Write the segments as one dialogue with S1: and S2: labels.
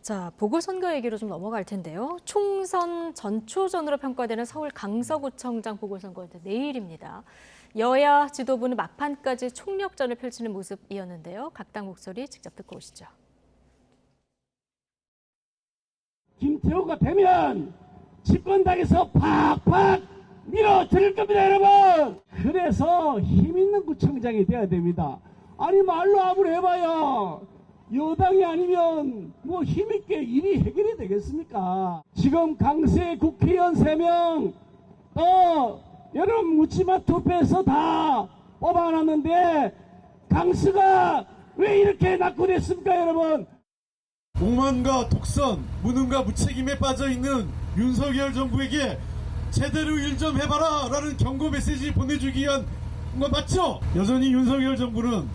S1: 자, 보궐선거 얘기로 좀 넘어갈 텐데요. 총선 전초전으로 평가되는 서울 강서구청장 보궐선거인데 내일입니다. 여야 지도부는 막판까지 총력전을 펼치는 모습이었는데요. 각 당 목소리 직접 듣고 오시죠.
S2: 김태호가 되면 집권당에서 팍팍 밀어드릴 겁니다, 여러분. 그래서 힘있는 구청장이 돼야 됩니다. 아니 말로 아무리 해봐야 여당이 아니면 뭐 힘있게 일이 해결이 되겠습니까? 지금 강세 국회의원 3명 또 여러분 묻지마 투표해서 다 뽑아놨는데 강수가 왜 이렇게 낙후됐습니까, 여러분?
S3: 오만과 독선, 무능과 무책임에 빠져있는 윤석열 정부에게 제대로 일 좀 해봐라 라는 경고 메시지 보내주기 위한 건 맞죠? 여전히 윤석열 정부는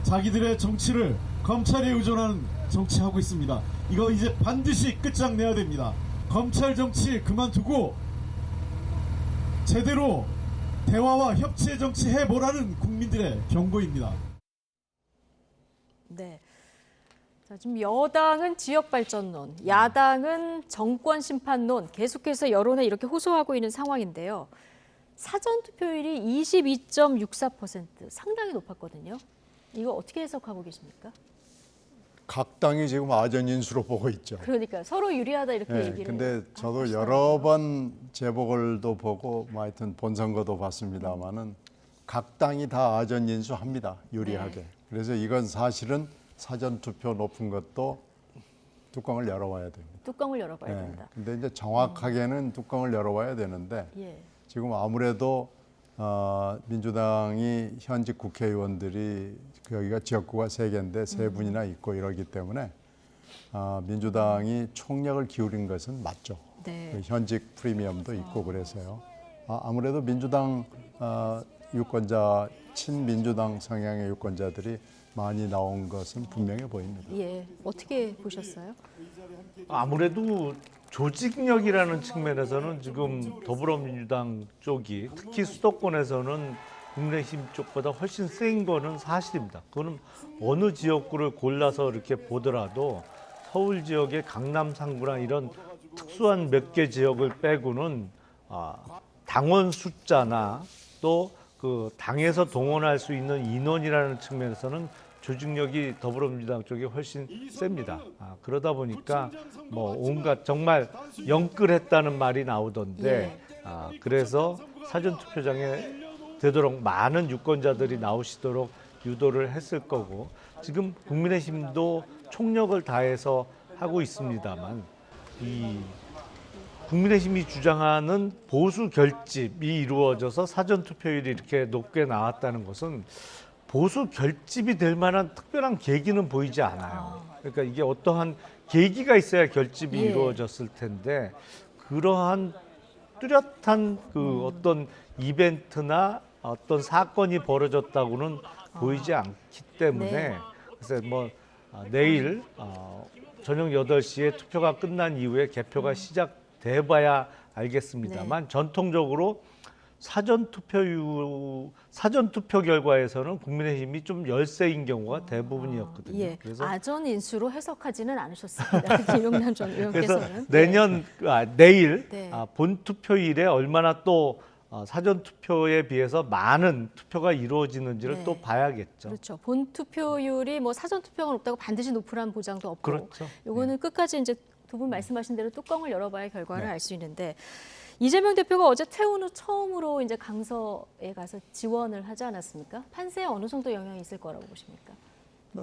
S3: 자기들의 정치를 검찰에 의존하는 정치하고 있습니다. 이거 이제 반드시 끝장내야 됩니다. 검찰 정치 그만두고 제대로 대화와 협치의 정치 해보라는 국민들의 경고입니다.
S1: 네. 자, 지금 여당은 지역발전론, 야당은 정권심판론, 계속해서 여론에 이렇게 호소하고 있는 상황인데요. 사전투표율이 22.64%, 상당히 높았거든요. 이거 어떻게 해석하고 계십니까?
S4: 각 당이 지금 아전인수로 보고 있죠.
S1: 그러니까 서로 유리하다 이렇게 얘기를.
S4: 근데 저도
S1: 하시더라고요.
S4: 여러 번 재보궐도 보고 뭐 하여튼 본선거도 봤습니다만은 각 당이 다 아전인수합니다. 유리하게.
S1: 네.
S4: 그래서 이건 사실은 사전투표 높은 것도 뚜껑을 열어봐야 됩니다.
S1: 뚜껑을 열어봐야 된다.
S4: 근데 이제 정확하게는 뚜껑을 열어봐야 되는데
S1: 예.
S4: 지금 아무래도 민주당이 현직 국회의원들이 여기가 지역구가 3개인데 3분이나 있고 이러기 때문에 민주당이 총력을 기울인 것은 맞죠.
S1: 네.
S4: 그 현직 프리미엄도 있고 그래서요. 아무래도 민주당 유권자, 친민주당 성향의 유권자들이 많이 나온 것은 분명해 보입니다.
S1: 예. 어떻게 보셨어요?
S5: 아무래도 조직력이라는 측면에서는 지금 더불어민주당 쪽이 특히 수도권에서는 국민의힘 쪽보다 훨씬 센 거는 사실입니다. 그거는 어느 지역구를 골라서 이렇게 보더라도 서울 지역의 강남 3구나 이런 특수한 몇 개 지역을 빼고는 당원 숫자나 또 그 당에서 동원할 수 있는 인원이라는 측면에서는 조직력이 더불어민주당 쪽이 훨씬 셉니다. 그러다 보니까 뭐 온갖 정말 영끌했다는 말이 나오던데 그래서 사전투표장에 되도록 많은 유권자들이 나오시도록 유도를 했을 거고 지금 국민의힘도 총력을 다해서 하고 있습니다만 이 국민의힘이 주장하는 보수 결집이 이루어져서 사전투표율이 이렇게 높게 나왔다는 것은 보수 결집이 될 만한 특별한 계기는 보이지 않아요. 그러니까 이게 어떠한 계기가 있어야 결집이 이루어졌을 텐데 그러한 뚜렷한 그 어떤 이벤트나 어떤 사건이 벌어졌다고는 보이지 않기 때문에
S1: 네.
S5: 그래서 뭐 내일 저녁 8시에 투표가 끝난 이후에 개표가 시작돼봐야 알겠습니다만 전통적으로 사전투표 결과에서는 국민의힘이 좀 열세인 경우가 대부분이었거든요.
S1: 예.
S5: 그래서
S1: 아전 인수로 해석하지는 않으셨습니다. 김용남 전
S5: 그래서
S1: 의원께서는.
S5: 내일
S1: 네.
S5: 본 투표일에 얼마나 또 사전 투표에 비해서 많은 투표가 이루어지는지를
S1: 네.
S5: 또 봐야겠죠.
S1: 그렇죠. 본 투표율이 뭐 사전 투표가 높다고 반드시 높으란 보장도 없고.
S5: 그렇죠.
S1: 요거는 끝까지 이제 두 분 말씀하신 대로 뚜껑을 열어봐야 결과를 알 수 있는데 이재명 대표가 어제 퇴원 후 처음으로 이제 강서에 가서 지원을 하지 않았습니까? 판세에 어느 정도 영향이 있을 거라고 보십니까?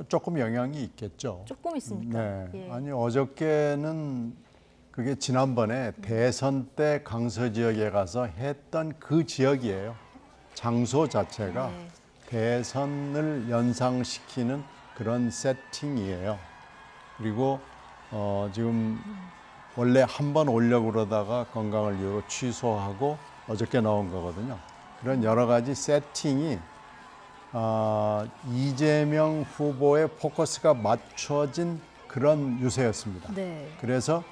S4: 조금 영향이 있겠죠.
S1: 조금 있습니까?
S4: 네.
S1: 예.
S4: 아니 어저께는 그게 지난번에 대선 때 강서 지역에 가서 했던 그 지역이에요. 장소 자체가
S1: 네.
S4: 대선을 연상시키는 그런 세팅이에요. 그리고 지금 원래 한 번 오려고 그러다가 건강을 이유로 취소하고 어저께 나온 거거든요. 그런 여러 가지 세팅이 이재명 후보의 포커스가 맞춰진 그런 유세였습니다.
S1: 네.
S4: 그래서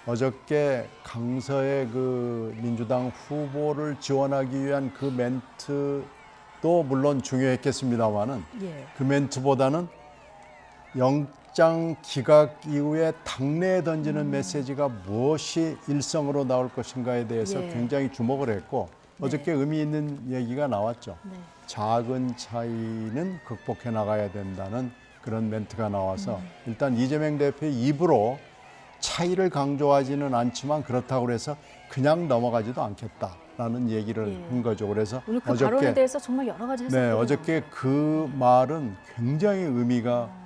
S4: 어저께 강서의 그 민주당 후보를 지원하기 위한 그 멘트도 물론 중요했겠습니다만은
S1: 예.
S4: 그 멘트보다는 영장 기각 이후에 당내에 던지는 메시지가 무엇이 일성으로 나올 것인가에 대해서
S1: 예.
S4: 굉장히 주목을 했고 어저께 의미 있는 얘기가 나왔죠.
S1: 네.
S4: 작은 차이는 극복해 나가야 된다는 그런 멘트가 나와서 일단 이재명 대표의 입으로 차이를 강조하지는 않지만 그렇다고 해서 그냥 넘어가지도 않겠다라는 얘기를
S1: 예.
S4: 한 거죠. 그래서
S1: 오늘 그 발언에 대해서 정말 여러 가지 해석이
S4: 네, 어저께 그 말은 굉장히 의미가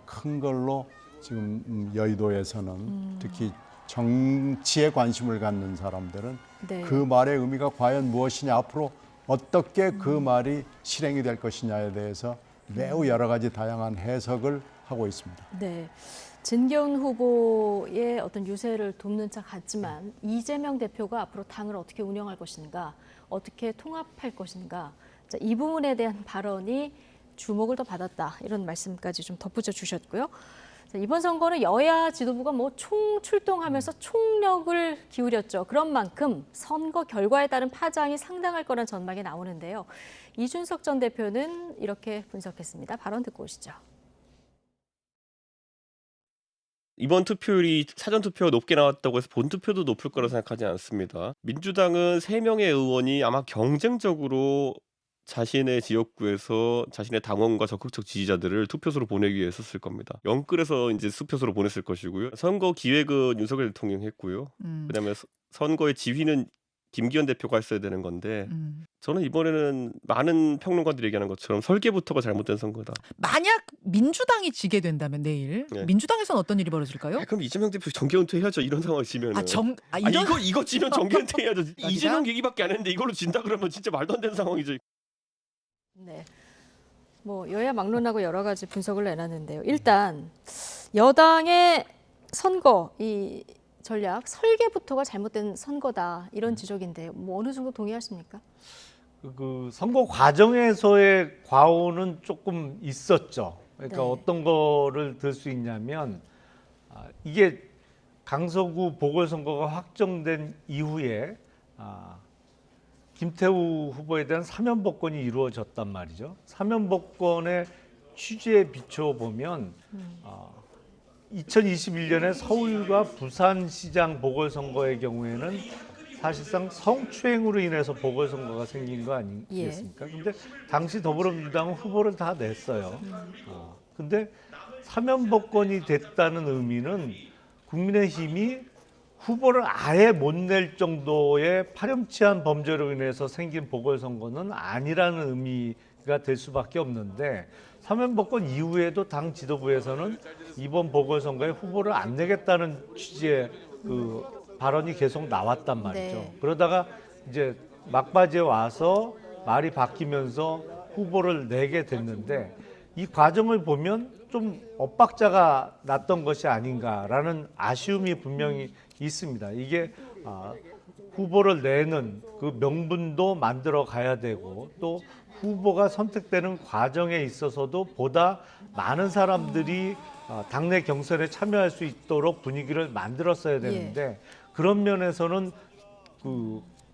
S4: 큰 걸로 지금 여의도에서는 특히 정치에 관심을 갖는 사람들은
S1: 네.
S4: 그 말의 의미가 과연 무엇이냐, 앞으로 어떻게 그 말이 실행이 될 것이냐에 대해서 매우 여러 가지 다양한 해석을 하고 있습니다.
S1: 네. 진기훈 후보의 어떤 유세를 돕는 차 같지만 이재명 대표가 앞으로 당을 어떻게 운영할 것인가, 어떻게 통합할 것인가, 자, 이 부분에 대한 발언이 주목을 더 받았다, 이런 말씀까지 좀 덧붙여 주셨고요. 자, 이번 선거는 여야 지도부가 뭐 총출동하면서 총력을 기울였죠. 그런 만큼 선거 결과에 따른 파장이 상당할 거란 전망이 나오는데요. 이준석 전 대표는 이렇게 분석했습니다. 발언 듣고 오시죠.
S6: 이번 투표율이 사전투표가 높게 나왔다고 해서 본투표도 높을 거라 생각하지 않습니다. 민주당은 3명의 의원이 아마 경쟁적으로 자신의 지역구에서 자신의 당원과 적극적 지지자들을 투표소로 보내기 위해 썼을 겁니다. 영끌에서 이제 수표소로 보냈을 것이고요. 선거 기획은 윤석열 대통령이 했고요. 그다음에 선거의 지휘는 김기현 대표가 했어야 되는 건데 저는 이번에는 많은 평론가들이 얘기하는 것처럼 설계부터가 잘못된 선거다.
S7: 만약 민주당이 지게 된다면 내일
S6: 네.
S7: 민주당에서는 어떤 일이 벌어질까요?
S6: 그럼 이재명 대표 정계은퇴 해야죠. 이런 상황을 지면은.
S7: 이런
S6: 이거 지면 정계은퇴 해야죠. 이재명 얘기밖에 안 했는데 이걸로 진다 그러면 진짜 말도 안 되는 상황이죠.
S1: 네. 뭐 여야 막론하고 여러 가지 분석을 내놨는데요. 일단 여당의 선거 이 전략 설계부터가 잘못된 선거다, 이런 지적인데요. 뭐 어느 정도 동의하십니까?
S5: 그 선거 과정에서의 과오는 조금 있었죠. 그러니까
S1: 네.
S5: 어떤 거를 들 수 있냐면 이게 강서구 보궐선거가 확정된 이후에 김태우 후보에 대한 사면복권이 이루어졌단 말이죠. 사면복권의 취지에 비춰보면 2021년에 서울과 부산시장 보궐선거의 경우에는 사실상 성추행으로 인해서 보궐선거가 생긴 거 아니겠습니까? 근데 당시 더불어민주당은 후보를 다 냈어요. 근데 사면복권이 됐다는 의미는 국민의힘이 후보를 아예 못 낼 정도의 파렴치한 범죄로 인해서 생긴 보궐선거는 아니라는 의미가 될 수밖에 없는데, 사면복권 이후에도 당 지도부에서는 이번 보궐선거에 후보를 안 내겠다는 취지의 그 발언이 계속 나왔단 말이죠.
S1: 네.
S5: 그러다가 이제 막바지에 와서 말이 바뀌면서 후보를 내게 됐는데, 이 과정을 보면 좀 엇박자가 났던 것이 아닌가라는 아쉬움이 분명히 있습니다. 이게 후보를 내는 그 명분도 만들어 가야 되고, 또 후보가 선택되는 과정에 있어서도 보다 많은 사람들이 당내 경선에 참여할 수 있도록 분위기를 만들었어야 되는데 그런 면에서는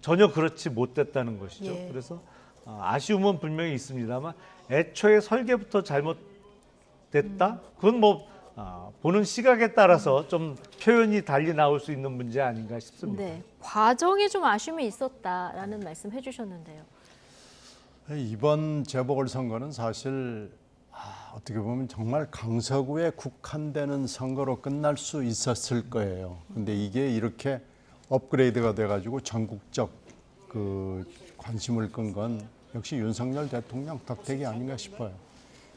S5: 전혀 그렇지 못됐다는 것이죠.
S1: 예.
S5: 그래서 아쉬움은 분명히 있습니다만 애초에 설계부터 잘못됐다? 그건 뭐 보는 시각에 따라서 좀 표현이 달리 나올 수 있는 문제 아닌가 싶습니다.
S1: 네. 과정에 좀 아쉬움이 있었다라는 말씀 해주셨는데요.
S4: 이번 재보궐선거는 사실 어떻게 보면 정말 강서구에 국한되는 선거로 끝날 수 있었을 거예요. 근데 이게 이렇게 업그레이드가 돼가지고 전국적 그 관심을 끈 건 역시 윤석열 대통령 덕택이 아닌가 싶어요.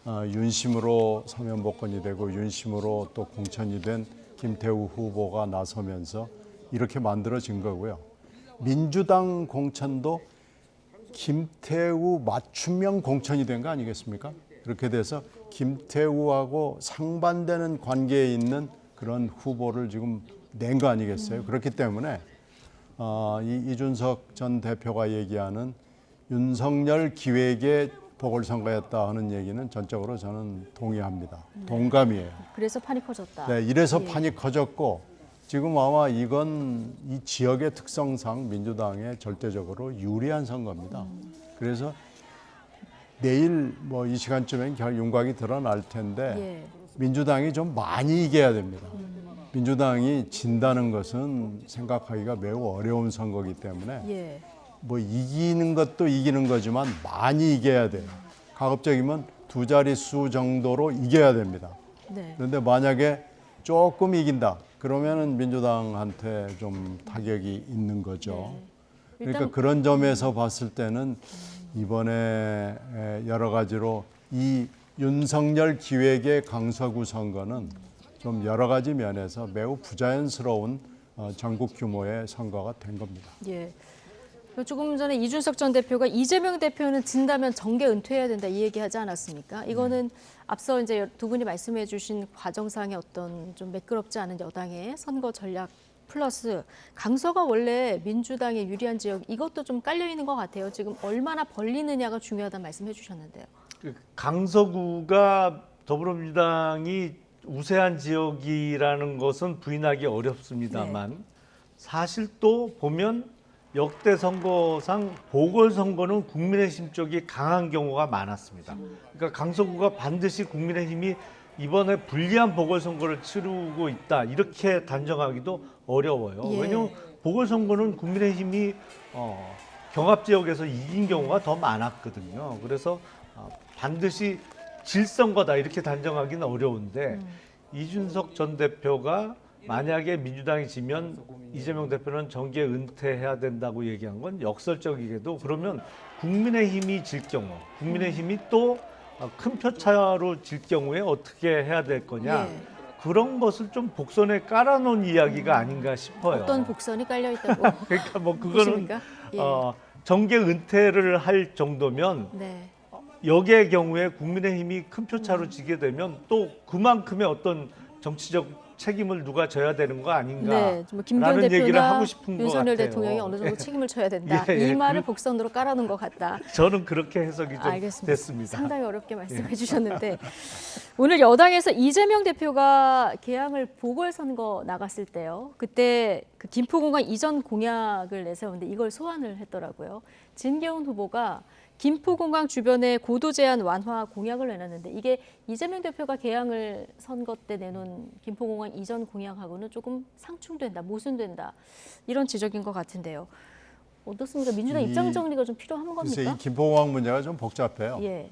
S4: 윤심으로 사면복권이 되고 윤심으로 또 공천이 된 김태우 후보가 나서면서 이렇게 만들어진 거고요. 민주당 공천도 김태우 맞춤형 공천이 된 거 아니겠습니까? 그렇게 돼서 김태우하고 상반되는 관계에 있는 그런 후보를 지금 낸 거 아니겠어요? 그렇기 때문에 이준석 전 대표가 얘기하는 윤석열 기획의 보궐선거였다 하는 얘기는 전적으로 저는 동의합니다. 동감이에요.
S1: 그래서 판이 커졌다.
S4: 네, 이래서 판이 커졌고 지금 아마 이건 이 지역의 특성상 민주당에 절대적으로 유리한 선거입니다. 그래서 내일 뭐 이 시간쯤엔 윤곽이 드러날 텐데 민주당이 좀 많이 이겨야 됩니다. 민주당이 진다는 것은 생각하기가 매우 어려운 선거이기 때문에
S1: 예.
S4: 뭐 이기는 것도 이기는 거지만 많이 이겨야 돼요. 가급적이면 두 자릿수 정도로 이겨야 됩니다.
S1: 네.
S4: 그런데 만약에 조금 이긴다. 그러면은 민주당한테 좀 타격이 있는 거죠.
S1: 네.
S4: 그러니까
S1: 일단
S4: 그런 점에서 봤을 때는 이번에 여러 가지로 이 윤석열 기획의 강서구 선거는 좀 여러 가지 면에서 매우 부자연스러운 전국 규모의 선거가 된 겁니다.
S1: 예. 조금 전에 이준석 전 대표가 이재명 대표는 진다면 정계 은퇴해야 된다 이 얘기하지 않았습니까? 이거는 앞서 이제 두 분이 말씀해주신 과정상의 어떤 좀 매끄럽지 않은 여당의 선거 전략 플러스 강서가 원래 민주당에 유리한 지역 이것도 좀 깔려 있는 것 같아요. 지금 얼마나 벌리느냐가 중요하다는 말씀해 주셨는데요.
S5: 강서구가 더불어민주당이 우세한 지역이라는 것은 부인하기 어렵습니다만 사실 또 보면 역대 선거상 보궐선거는 국민의힘 쪽이 강한 경우가 많았습니다. 그러니까 강서구가 반드시 국민의힘이 이번에 불리한 보궐선거를 치르고 있다 이렇게 단정하기도 어려워요.
S1: 예.
S5: 왜냐하면 보궐선거는 국민의힘이 경합지역에서 이긴 경우가 더 많았거든요. 그래서 반드시 질선거다 이렇게 단정하기는 어려운데 이준석 전 대표가 만약에 민주당이 지면 이재명 대표는 정계 은퇴해야 된다고 얘기한 건 역설적이게도 그러면 국민의힘이 질 경우 국민의힘이 또 큰 표차로 질 경우에 어떻게 해야 될 거냐
S1: 예.
S5: 그런 것을 좀 복선에 깔아놓은 이야기가 아닌가 싶어요.
S1: 어떤 복선이 깔려 있다고
S5: 그러니까 뭐 그거는
S1: 보십니까? 예.
S5: 정계 은퇴를 할 정도면
S1: 네.
S5: 역의 경우에 국민의힘이 큰 표차로 지게 되면 또 그만큼의 어떤 정치적 책임을 누가 져야 되는 거 아닌가?
S1: 네, 뭐 김기현
S5: 라는 얘기를
S1: 대표나
S5: 하고 싶은 것
S1: 윤석열
S5: 같아요.
S1: 대통령이 어느 정도 책임을 져야 된다.
S5: 예, 예.
S1: 이 말을 복선으로 깔아놓은 것 같다.
S5: 저는 그렇게 해석이 좀
S1: 알겠습니다.
S5: 됐습니다.
S1: 상당히 어렵게 말씀해 주셨는데 오늘 여당에서 이재명 대표가 개항을 보궐선거 나갔을 때요. 그때 그 김포공항 이전 공약을 내세웠는데 이걸 소환을 했더라고요. 진계훈 후보가 김포공항 주변에 고도 제한 완화 공약을 내놨는데 이게 이재명 대표가 개항을 선거 때 내놓은 김포공항 이전 공약하고는 조금 상충된다, 모순된다 이런 지적인 것 같은데요. 어떻습니까? 민주당 입장 정리가 좀 필요한
S4: 글쎄
S1: 겁니까?
S4: 이 김포공항 문제가 좀 복잡해요.
S1: 예.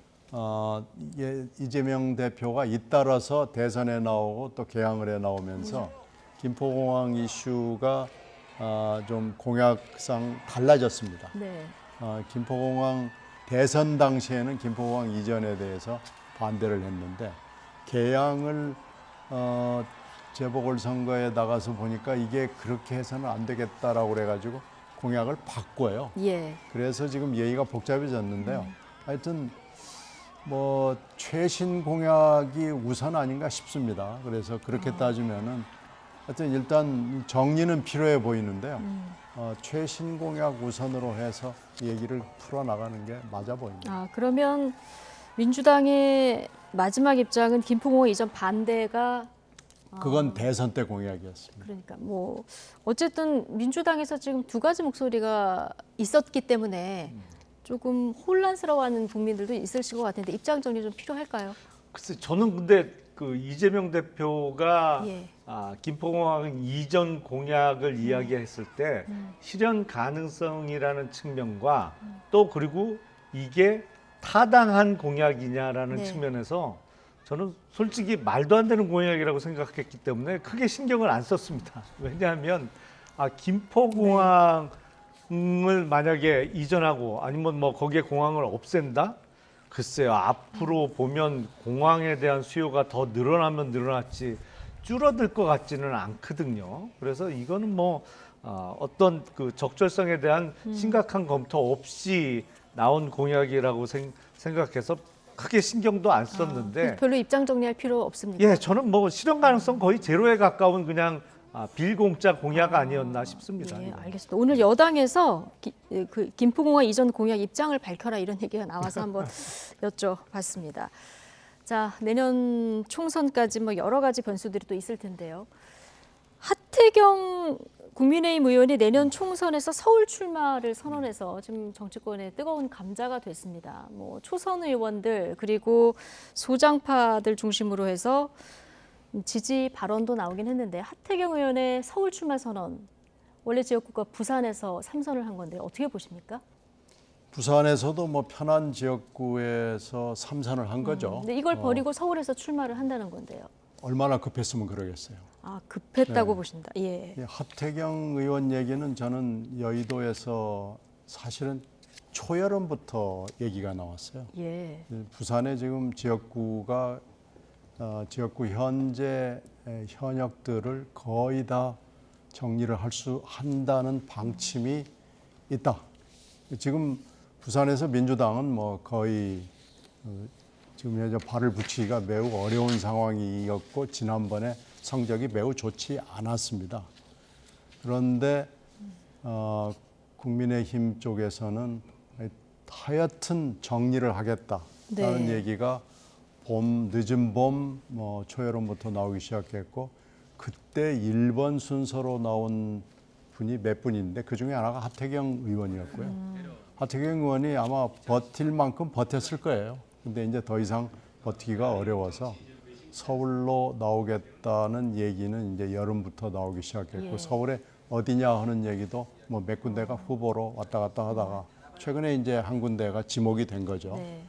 S4: 이게 이재명 대표가 잇따라서 대선에 나오고 또 개항을 해 나오면서 김포공항 이슈가 좀 공약상 달라졌습니다.
S1: 네.
S4: 김포공항 대선 당시에는 김포공항 이전에 대해서 반대를 했는데 개항을 재보궐선거에 나가서 보니까 이게 그렇게 해서는 안 되겠다라고 그래가지고 공약을 바꿔요.
S1: 예.
S4: 그래서 지금 얘기가 복잡해졌는데요. 하여튼 뭐 최신 공약이 우선 아닌가 싶습니다. 그래서 그렇게 따지면은 하여튼 일단 정리는 필요해 보이는데요. 최신 공약 우선으로 해서 얘기를 풀어나가는 게 맞아 보입니다.
S1: 그러면 민주당의 마지막 입장은 김포공항 이전 반대가
S4: 그건 대선 때 공약이었습니다.
S1: 그러니까 뭐 어쨌든 민주당에서 지금 두 가지 목소리가 있었기 때문에 조금 혼란스러워하는 국민들도 있을 것 같은데 입장 정리 좀 필요할까요?
S5: 글쎄 저는 근데 그 이재명 대표가
S1: 예.
S5: 김포공항 이전 공약을 이야기했을 때 실현 가능성이라는 측면과 또 그리고 이게 타당한 공약이냐라는
S1: 네.
S5: 측면에서 저는 솔직히 말도 안 되는 공약이라고 생각했기 때문에 크게 신경을 안 썼습니다. 왜냐하면 김포공항을 만약에 이전하고 아니면 뭐 거기에 공항을 없앤다? 글쎄요. 앞으로 보면 공항에 대한 수요가 더 늘어나면 늘어났지 줄어들 것 같지는 않거든요. 그래서 이거는 뭐 어떤 그 적절성에 대한 심각한 검토 없이 나온 공약이라고 생각해서 크게 신경도 안 썼는데
S1: 별로 입장 정리할 필요 없습니까?
S5: 예, 저는 뭐 실현 가능성 거의 제로에 가까운 그냥 빌공짜 공약 아니었나 싶습니다.
S1: 예,
S5: 이거는.
S1: 알겠습니다. 오늘 여당에서 그 김포공항 이전 공약 입장을 밝혀라 이런 얘기가 나와서 한번 여쭤봤습니다. 자, 내년 총선까지 뭐 여러 가지 변수들이 또 있을 텐데요. 하태경 국민의힘 의원이 내년 총선에서 서울 출마를 선언해서 지금 정치권에 뜨거운 감자가 됐습니다. 뭐 초선 의원들 그리고 소장파들 중심으로 해서 지지 발언도 나오긴 했는데 하태경 의원의 서울 출마 선언, 원래 지역구가 부산에서 3선을 한 건데 어떻게 보십니까?
S4: 부산에서도 뭐 편한 지역구에서 3선을 한 거죠.
S1: 근데 이걸 버리고 서울에서 출마를 한다는 건데요.
S4: 얼마나 급했으면 그러겠어요.
S1: 아, 급했다고
S4: 네.
S1: 보신다. 예.
S4: 하태경 의원 얘기는 저는 여의도에서 사실은 초여름부터 얘기가 나왔어요.
S1: 예.
S4: 부산의 지금 지역구가 지역구 현재 현역들을 거의 다 정리를 한다는 방침이 있다. 지금 부산에서 민주당은 뭐 거의 지금 현재 발을 붙이기가 매우 어려운 상황이었고 지난번에 성적이 매우 좋지 않았습니다. 그런데 국민의힘 쪽에서는 하여튼 정리를 하겠다라는
S1: 네.
S4: 얘기가 늦은 봄, 초여름부터 나오기 시작했고 그때 1번 순서로 나온 분이 몇 분인데 그중에 하나가 하태경 의원이었고요. 하태경 의원이 아마 버틸 만큼 버텼을 거예요. 근데 이제 더 이상 버티기가 어려워서 서울로 나오겠다는 얘기는 이제 여름부터 나오기 시작했고
S1: 예.
S4: 서울에 어디냐 하는 얘기도 뭐 몇 군데가 후보로 왔다 갔다 하다가 최근에 이제 한 군데가 지목이 된 거죠.
S1: 네.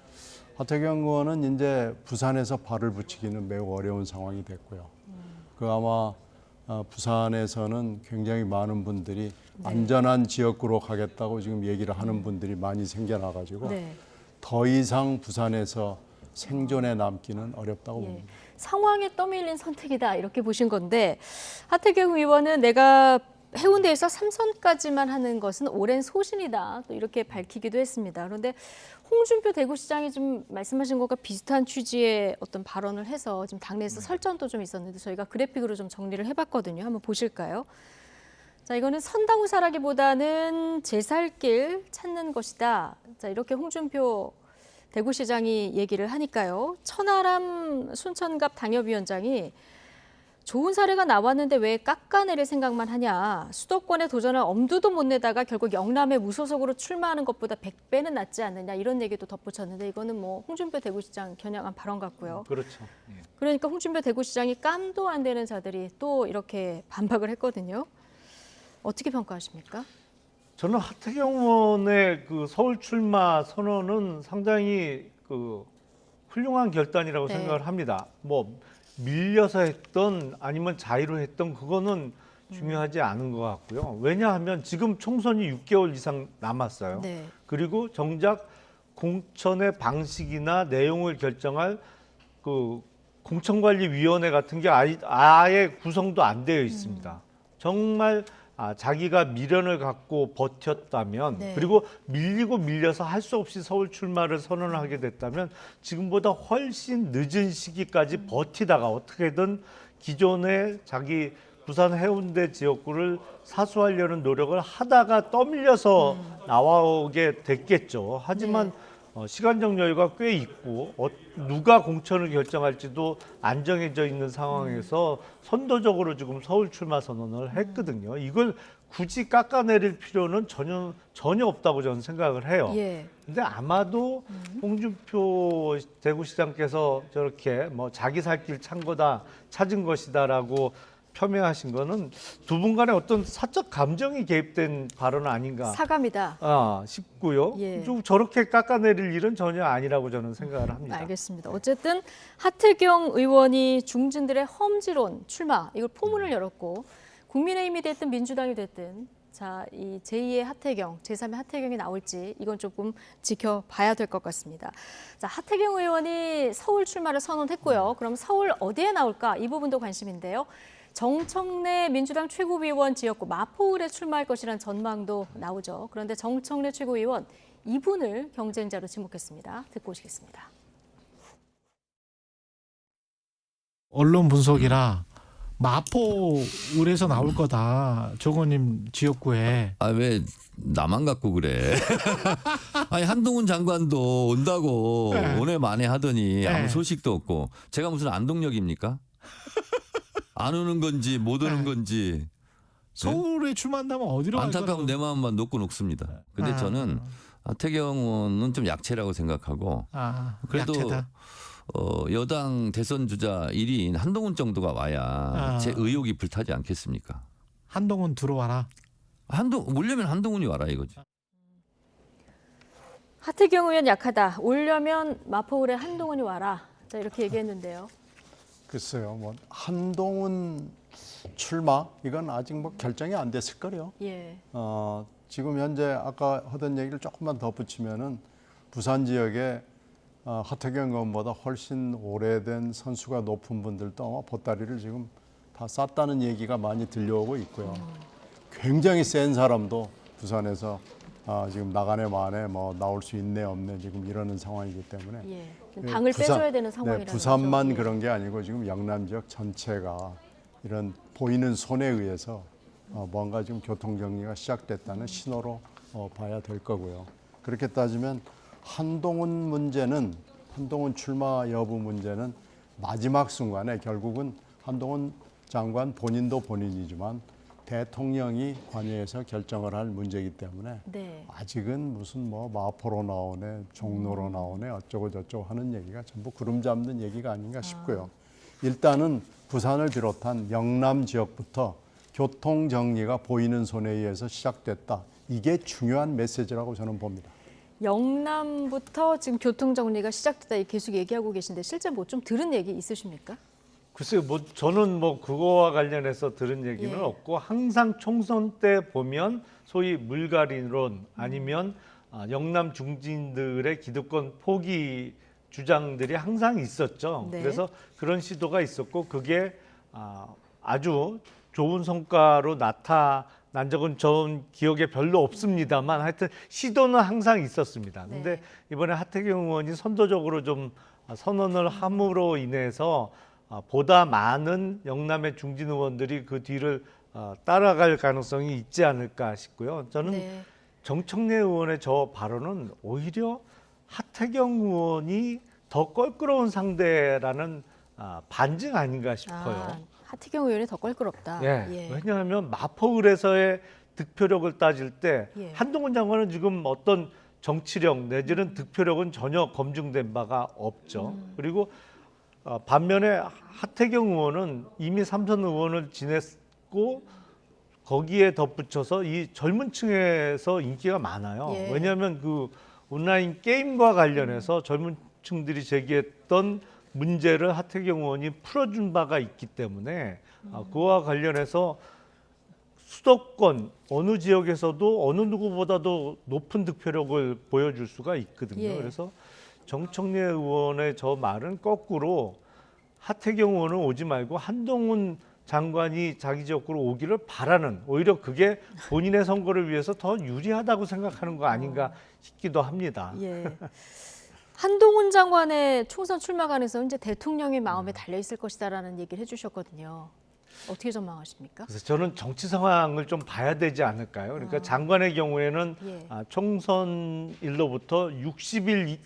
S4: 하태경 의원은 이제 부산에서 발을 붙이기는 매우 어려운 상황이 됐고요. 그 아마 부산에서는 굉장히 많은 분들이 안전한 지역구로 가겠다고 지금 얘기를 하는 분들이 많이 생겨나가지고
S1: 네.
S4: 더 이상 부산에서 생존에 남기는 어렵다고
S1: 예.
S4: 봅니다.
S1: 상황에 떠밀린 선택이다 이렇게 보신 건데 하태경 의원은 내가 해운대에서 3선까지만 하는 것은 오랜 소신이다 또 이렇게 밝히기도 했습니다. 그런데 홍준표 대구시장이 좀 말씀하신 것과 비슷한 취지의 어떤 발언을 해서 지금 당내에서 설전도 좀 있었는데 저희가 그래픽으로 좀 정리를 해봤거든요. 한번 보실까요? 자, 이거는 선당후사라기보다는 제 살 길 찾는 것이다. 자, 이렇게 홍준표 대구시장이 얘기를 하니까요. 천하람 순천갑 당협위원장이 좋은 사례가 나왔는데 왜 깎아내릴 생각만 하냐. 수도권에 도전할 엄두도 못 내다가 결국 영남에 무소속으로 출마하는 것보다 100배는 낫지 않느냐 이런 얘기도 덧붙였는데 이거는 뭐 홍준표 대구시장 겨냥한 발언 같고요.
S5: 그렇죠. 예.
S1: 그러니까 홍준표 대구시장이 깜도 안 되는 자들이 또 이렇게 반박을 했거든요. 어떻게 평가하십니까?
S5: 저는 하태경 의원의 그 서울 출마 선언은 상당히 그 훌륭한 결단이라고
S1: 네.
S5: 생각을 합니다. 뭐 밀려서 했던 아니면 자의로 했던 그거는 중요하지 않은 것 같고요. 왜냐하면 지금 총선이 6개월 이상 남았어요.
S1: 네.
S5: 그리고 정작 공천의 방식이나 내용을 결정할 그 공천관리위원회 같은 게 아예 구성도 안 되어 있습니다. 정말 자기가 미련을 갖고 버텼다면
S1: 네.
S5: 그리고 밀리고 밀려서 할 수 없이 서울 출마를 선언하게 됐다면 지금보다 훨씬 늦은 시기까지 버티다가 어떻게든 기존의 자기 부산 해운대 지역구를 사수하려는 노력을 하다가 떠밀려서 나오게 됐겠죠. 하지만 시간적 여유가 꽤 있고 누가 공천을 결정할지도 안 정해져 있는 상황에서 선도적으로 지금 서울 출마 선언을 했거든요. 이걸 굳이 깎아내릴 필요는 전혀 없다고 저는 생각을 해요.
S1: 예.
S5: 근데 아마도 홍준표 대구시장께서 저렇게 뭐 자기 살 길 찾은 것이다라고 표명하신 거는 두 분 간에 어떤 사적 감정이 개입된 발언 아닌가
S1: 사감이다.
S5: 싶고요.
S1: 예.
S5: 좀 저렇게 깎아내릴 일은 전혀 아니라고 저는 생각을 합니다.
S1: 알겠습니다. 어쨌든 하태경 의원이 중진들의 험지론 출마 이걸 포문을 열었고 국민의힘이 됐든 민주당이 됐든 자, 이 제2의 하태경, 제3의 하태경이 나올지 이건 조금 지켜봐야 될 것 같습니다. 자, 하태경 의원이 서울 출마를 선언했고요. 그럼 서울 어디에 나올까? 이 부분도 관심인데요. 정청래 민주당 최고위원 지역구 마포을에 출마할 것이라는 전망도 나오죠. 그런데 정청래 최고위원 이분을 경쟁자로 지목했습니다. 듣고 오시겠습니다.
S8: 언론 분석이라 마포을에서 나올 거다. 조건님 지역구에.
S9: 아, 왜 나만 갖고 그래? 아니, 한동훈 장관도 온다고
S8: 네.
S9: 오늘 만에 하더니
S8: 네.
S9: 아무 소식도 없고 제가 무슨 안동역입니까? 안 오는 건지 못 오는 건지
S8: 서울에 출마한다면 어디로 갈까?
S9: 안타까운 내 마음만 놓고 녹습니다. 근데
S8: 아.
S9: 저는 하태경 의원은 좀 약체라고 생각하고 그래도
S8: 약체다.
S9: 여당 대선 주자 1위인 한동훈 정도가 와야 제 의욕이 불타지 않겠습니까?
S8: 한동훈 들어와라.
S9: 오려면 한동훈이 와라 이거죠.
S1: 하태경 의원 약하다. 오려면 마포울에 한동훈이 와라. 자, 이렇게 얘기했는데요.
S4: 글쎄요, 뭐 한동훈 출마 이건 아직 뭐 결정이 안 됐을 거요.
S1: 예.
S4: 지금 현재 아까 하던 얘기를 조금만 더 붙이면은 부산 지역에 하태경 의원보다 훨씬 오래된 선수가 높은 분들도 아마 보따리를 지금 다 쌌다는 얘기가 많이 들려오고 있고요. 굉장히 센 사람도 부산에서 지금 나가네 마네 뭐 나올 수 있네 없네 지금 이러는 상황이기 때문에
S1: 예. 지금 당을 빼줘야 되는 상황이라는
S4: 네, 부산만
S1: 거죠. 예.
S4: 그런 게 아니고 지금 영남 지역 전체가 이런 보이는 손에 의해서 뭔가 지금 교통 정리가 시작됐다는 신호로 봐야 될 거고요. 그렇게 따지면 한동훈 출마 여부 문제는 마지막 순간에 결국은 한동훈 장관 본인도 본인이지만 대통령이 관여해서 결정을 할 문제이기 때문에
S1: 네.
S4: 아직은 무슨 뭐 마포로 나오네, 종로로 나오네, 어쩌고 저쩌고 하는 얘기가 전부 구름 잡는 얘기가 아닌가 싶고요. 일단은 부산을 비롯한 영남 지역부터 교통 정리가 보이는 손에 의해서 시작됐다. 이게 중요한 메시지라고 저는 봅니다.
S1: 영남부터 지금 교통 정리가 시작됐다 계속 얘기하고 계신데 실제 뭐 좀 들은 얘기 있으십니까?
S5: 글쎄요, 뭐 저는 뭐 그거와 관련해서 들은 얘기는
S1: 예.
S5: 없고 항상 총선 때 보면 소위 물갈이론 아니면 영남 중진들의 기득권 포기 주장들이 항상 있었죠.
S1: 네.
S5: 그래서 그런 시도가 있었고 그게 아주 좋은 성과로 나타난 적은 전 기억에 별로 없습니다만 하여튼 시도는 항상 있었습니다. 근데
S1: 네.
S5: 이번에 하태경 의원이 선도적으로 좀 선언을 함으로 인해서 보다 많은 영남의 중진 의원들이 그 뒤를 따라갈 가능성이 있지 않을까 싶고요. 저는
S1: 네.
S5: 정청래 의원의 저 발언은 오히려 하태경 의원이 더 껄끄러운 상대라는 반증 아닌가 싶어요.
S1: 하태경 의원이 더 껄끄럽다.
S5: 예. 왜냐하면 마포을에서의 득표력을 따질 때
S1: 예.
S5: 한동훈 장관은 지금 어떤 정치력 내지는 득표력은 전혀 검증된 바가 없죠. 그리고 반면에 하태경 의원은 이미 삼선 의원을 지냈고 거기에 덧붙여서 이 젊은 층에서 인기가 많아요.
S1: 예.
S5: 왜냐하면 그 온라인 게임과 관련해서 젊은 층들이 제기했던 문제를 하태경 의원이 풀어준 바가 있기 때문에 그와 관련해서 수도권 어느 지역에서도 어느 누구보다도 높은 득표력을 보여줄 수가 있거든요.
S1: 예.
S5: 그래서 정청래 의원의 저 말은 거꾸로 하태경 의원은 오지 말고 한동훈 장관이 자기 지역구로 오기를 바라는 오히려 그게 본인의 선거를 위해서 더 유리하다고 생각하는 거 아닌가 싶기도 합니다.
S1: 예. 한동훈 장관의 총선 출마 가능성은 이제 대통령의 마음에 달려 있을 것이다라는 얘기를 해주셨거든요. 어떻게 전망하십니까?
S5: 그래서 저는 정치 상황을 좀 봐야 되지 않을까요? 그러니까 장관의 경우에는
S1: 예.
S5: 총선일로부터 90일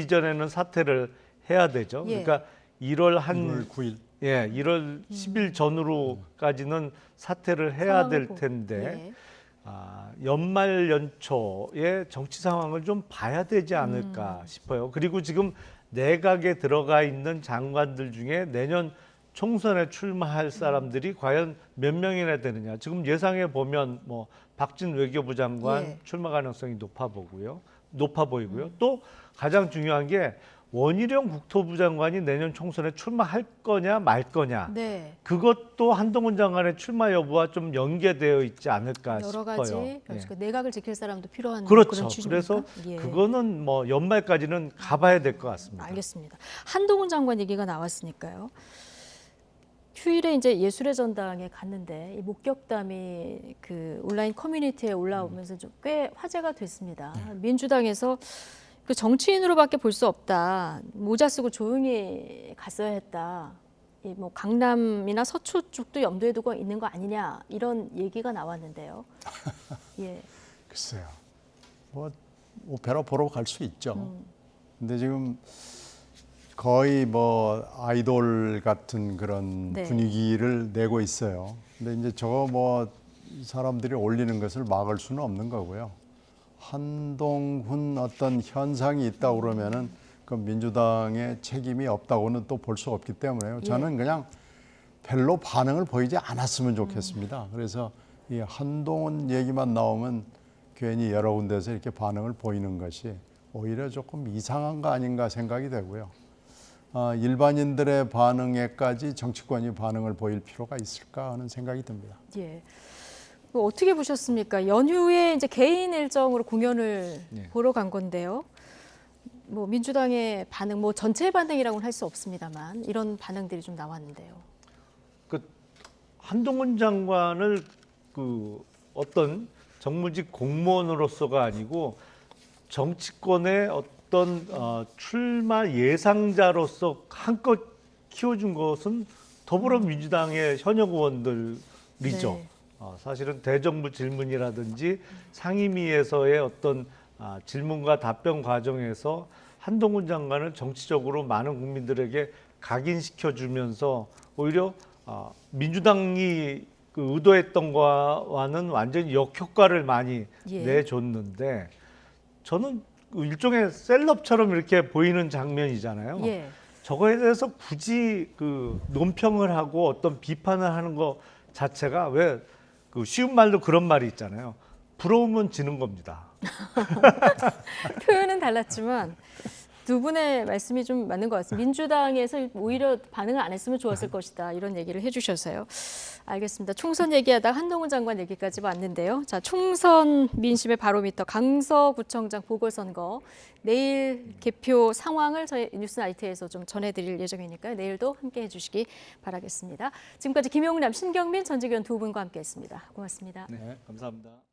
S5: 이전에는 사퇴를 해야 되죠.
S1: 예.
S5: 그러니까 1월
S4: 9일.
S5: 1월 10일 전후로까지는 사퇴를 해야 될 텐데 연말 연초에 정치 상황을 좀 봐야 되지 않을까 싶어요. 그리고 지금 내각에 들어가 있는 장관들 중에 내년 총선에 출마할 사람들이 과연 몇 명이나 되느냐. 지금 예상해 보면 뭐 박진 외교부 장관
S1: 예.
S5: 출마 가능성이 높아 보이고요. 또 가장 중요한 게 원희룡 국토부 장관이 내년 총선에 출마할 거냐 말 거냐.
S1: 네.
S5: 그것도 한동훈 장관의 출마 여부와 좀 연계되어 있지 않을까
S1: 여러
S5: 싶어요.
S1: 가지 변수가 내각을 지킬 사람도 필요한
S5: 그렇죠.
S1: 그런 취지입니까?
S5: 그래서
S1: 예.
S5: 그거는 뭐 연말까지는 가봐야 될 것 같습니다.
S1: 알겠습니다. 한동훈 장관 얘기가 나왔으니까요. 휴일에 이제 예술의 전당에 갔는데 이 목격담이 그 온라인 커뮤니티에 올라오면서 좀 꽤 화제가 됐습니다. 민주당에서 그 정치인으로밖에 볼 수 없다. 모자 쓰고 조용히 갔어야 했다. 이 뭐 강남이나 서초 쪽도 염두에 두고 있는 거 아니냐 이런 얘기가 나왔는데요. 예.
S4: 글쎄요. 뭐 오페라 보러 갈 수 있죠. 근데 지금 거의 뭐 아이돌 같은 그런
S1: 네.
S4: 분위기를 내고 있어요. 근데 이제 저거 뭐 사람들이 올리는 것을 막을 수는 없는 거고요. 한동훈 어떤 현상이 있다 그러면은 그 민주당의 책임이 없다고는 또 볼 수 없기 때문에요. 저는 그냥 별로 반응을 보이지 않았으면 좋겠습니다. 그래서 이 한동훈 얘기만 나오면 괜히 여러 군데서 이렇게 반응을 보이는 것이 오히려 조금 이상한 거 아닌가 생각이 되고요. 일반인들의 반응에까지 정치권이 반응을 보일 필요가 있을까 하는 생각이 듭니다.
S1: 예. 어떻게 보셨습니까? 연휴에 이제 개인 일정으로 공연을 보러 간 건데요. 뭐 민주당의 반응, 뭐 전체 반응이라고는 할 수 없습니다만 이런 반응들이 좀 나왔는데요.
S5: 그 한동훈 장관을 그 어떤 정무직 공무원으로서가 아니고 정치권의 어떤 출마 예상자로서 한껏 키워준 것은 더불어민주당의 현역 의원들이죠.
S1: 네.
S5: 사실은 대정부 질문이라든지 상임위에서의 어떤 질문과 답변 과정에서 한동훈 장관을 정치적으로 많은 국민들에게 각인시켜주면서 오히려 민주당이 그 의도했던 거와는 완전히 역효과를 많이 내줬는데 저는 일종의 셀럽처럼 이렇게 보이는 장면이잖아요.
S1: 예.
S5: 저거에 대해서 굳이 그 논평을 하고 어떤 비판을 하는 것 자체가 왜 그 쉬운 말로 그런 말이 있잖아요. 부러우면 지는 겁니다.
S1: 표현은 달랐지만 두 분의 말씀이 좀 맞는 것 같습니다. 민주당에서 오히려 반응을 안 했으면 좋았을 것이다. 이런 얘기를 해주셔서요. 알겠습니다. 총선 얘기하다 한동훈 장관 얘기까지 왔는데요. 자, 총선 민심의 바로미터 강서구청장 보궐선거 내일 개표 상황을 저희 뉴스나이트에서 좀 전해드릴 예정이니까요. 내일도 함께 해주시기 바라겠습니다. 지금까지 김용남, 신경민, 전직위원 두 분과 함께했습니다. 고맙습니다.
S5: 네, 감사합니다.